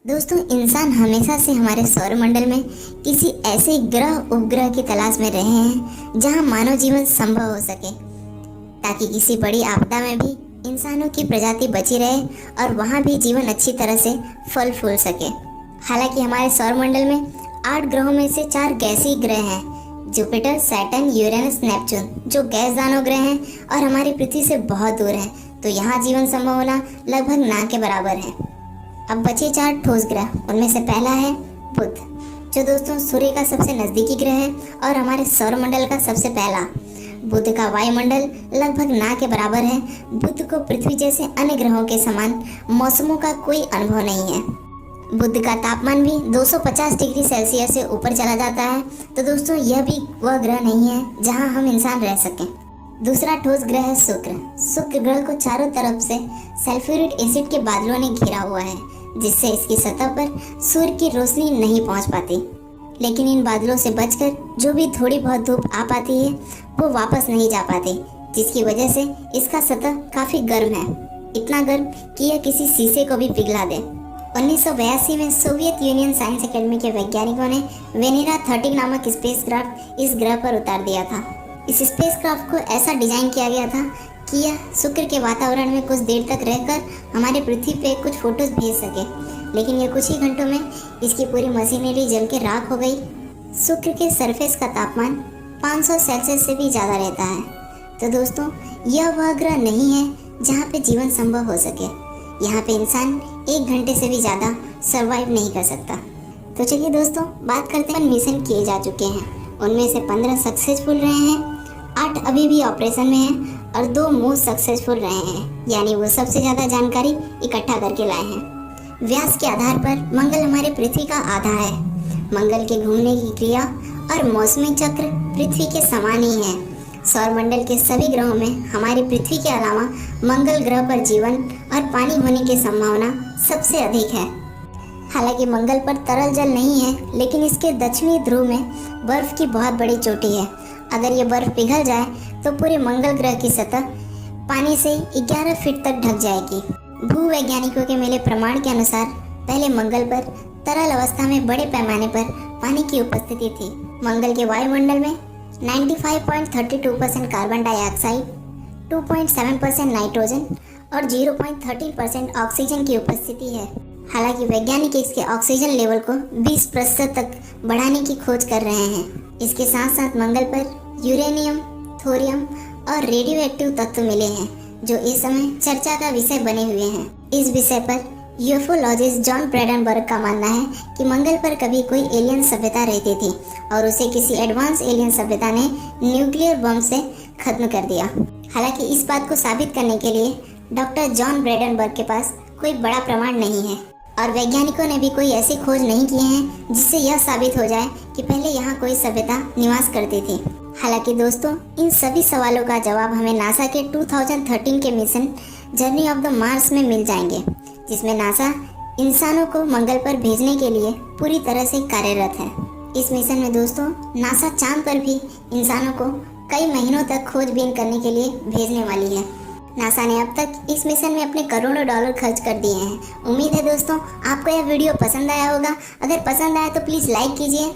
दोस्तों, इंसान हमेशा से हमारे सौरमंडल में किसी ऐसे ग्रह उपग्रह की तलाश में रहे हैं जहां मानव जीवन संभव हो सके, ताकि किसी बड़ी आपदा में भी इंसानों की प्रजाति बची रहे और वहां भी जीवन अच्छी तरह से फल फूल सके। हालांकि हमारे सौरमंडल में 8 ग्रहों में से 4 गैसीय ग्रह हैं, जुपिटर, सैटर्न, यूरेनस, नेपच्यून, जो गैस दानव ग्रह हैं और हमारी पृथ्वी से बहुत दूर हैं, तो यहाँ जीवन संभव होना लगभग ना के बराबर है। अब बचे 4 ठोस ग्रह, उनमें से पहला है बुध, जो दोस्तों सूर्य का सबसे नज़दीकी ग्रह है और हमारे सौरमंडल का सबसे पहला। बुध का वायुमंडल लगभग ना के बराबर है। बुध को पृथ्वी जैसे अन्य ग्रहों के समान मौसमों का कोई अनुभव नहीं है। बुध का तापमान भी 250 डिग्री सेल्सियस से ऊपर चला जाता है, तो दोस्तों यह भी वह ग्रह नहीं है जहां हम इंसान रह सकें। दूसरा ठोस ग्रह है शुक्र। शुक्र ग्रह को चारों तरफ से सल्फ्यूरिक एसिड के बादलों ने घेरा हुआ है, जिससे इसकी सतह पर सूर्य की रोशनी नहीं पहुंच पाती। लेकिन इन बादलों से बचकर जो भी थोड़ी बहुत धूप आ पाती है वो वापस नहीं जा पाती, जिसकी वजह से इसका सतह काफ़ी गर्म है, इतना गर्म कि यह किसी शीशे को भी पिघला दे। 1982 में सोवियत यूनियन साइंस एकेडमी के वैज्ञानिकों ने वेनेरा 13 नामक स्पेसक्राफ्ट इस ग्रह पर उतार दिया था। इस स्पेसक्राफ्ट को ऐसा डिजाइन किया गया था कि यह शुक्र के वातावरण में कुछ देर तक रहकर हमारे पृथ्वी पे कुछ फोटोज भेज सके, लेकिन यह कुछ ही घंटों में इसकी पूरी मशीनरी जल के राख हो गई। शुक्र के सरफेस का तापमान 500 सेल्सियस से भी ज़्यादा रहता है, तो दोस्तों यह वह ग्रह नहीं है जहाँ पे जीवन संभव हो सके। यहाँ पे इंसान 1 घंटे से भी ज़्यादा सर्वाइव नहीं कर सकता। तो चलिए दोस्तों, बात करते हैं। मिशन किए जा चुके हैं, उनमें से 15 सक्सेसफुल रहे हैं, 8 अभी भी ऑपरेशन में हैं और 2 मोस्ट सक्सेसफुल रहे हैं, यानी वो सबसे ज़्यादा जानकारी इकट्ठा करके लाए हैं। व्यास के आधार पर मंगल हमारे पृथ्वी का आधा है। मंगल के घूमने की क्रिया और मौसमी चक्र पृथ्वी के समान ही है। सौरमंडल के सभी ग्रहों में हमारी पृथ्वी के अलावा मंगल ग्रह पर जीवन और पानी होने की संभावना सबसे अधिक है। हालांकि मंगल पर तरल जल नहीं है, लेकिन इसके दक्षिणी ध्रुव में बर्फ की बहुत बड़ी चोटी है। अगर ये बर्फ पिघल जाए तो पूरे मंगल ग्रह की सतह पानी से 11 फीट तक ढक जाएगी। भूवैज्ञानिकों के मिले प्रमाण के अनुसार पहले मंगल पर तरल अवस्था में बड़े पैमाने पर पानी की उपस्थिति थी। मंगल के वायुमंडल में 95.32% कार्बन डाइऑक्साइड, 2.7% नाइट्रोजन और 0.13% ऑक्सीजन की उपस्थिति है। हालांकि वैज्ञानिक इसके ऑक्सीजन लेवल को 20% तक बढ़ाने की खोज कर रहे हैं। इसके साथ साथ मंगल पर यूरेनियम, थोरियम और रेडियो एक्टिव तत्व मिले हैं, जो इस समय चर्चा का विषय बने हुए हैं। इस विषय पर यूएफओलॉजिस्ट जॉन ब्रैडनबर्ग का मानना है कि मंगल पर कभी कोई एलियन सभ्यता रहती थी और उसे किसी एडवांस एलियन सभ्यता ने न्यूक्लियर बम से खत्म कर दिया। हालांकि इस बात को साबित करने के लिए डॉक्टर जॉन ब्रैडनबर्ग के पास कोई बड़ा प्रमाण नहीं है और वैज्ञानिकों ने भी कोई ऐसी खोज नहीं की है जिससे यह साबित हो जाए कि पहले यहाँ कोई सभ्यता निवास करती थी। हालांकि दोस्तों, इन सभी सवालों का जवाब हमें नासा के 2013 के mission journey of the Mars में मिल जाएंगे, जिसमें नासा इंसानों को मंगल पर भेजने के लिए पूरी तरह से कार्यरत है। इस मिशन में दोस्तों नासा चांद पर भी इंसानों को कई महीनों तक खोजबीन करने के लिए भेजने वाली है। नासा ने अब तक इस मिशन में अपने करोड़ों डॉलर खर्च कर दिए हैं। उम्मीद है दोस्तों आपको यह वीडियो पसंद आया होगा। अगर पसंद आया तो प्लीज़ लाइक कीजिए।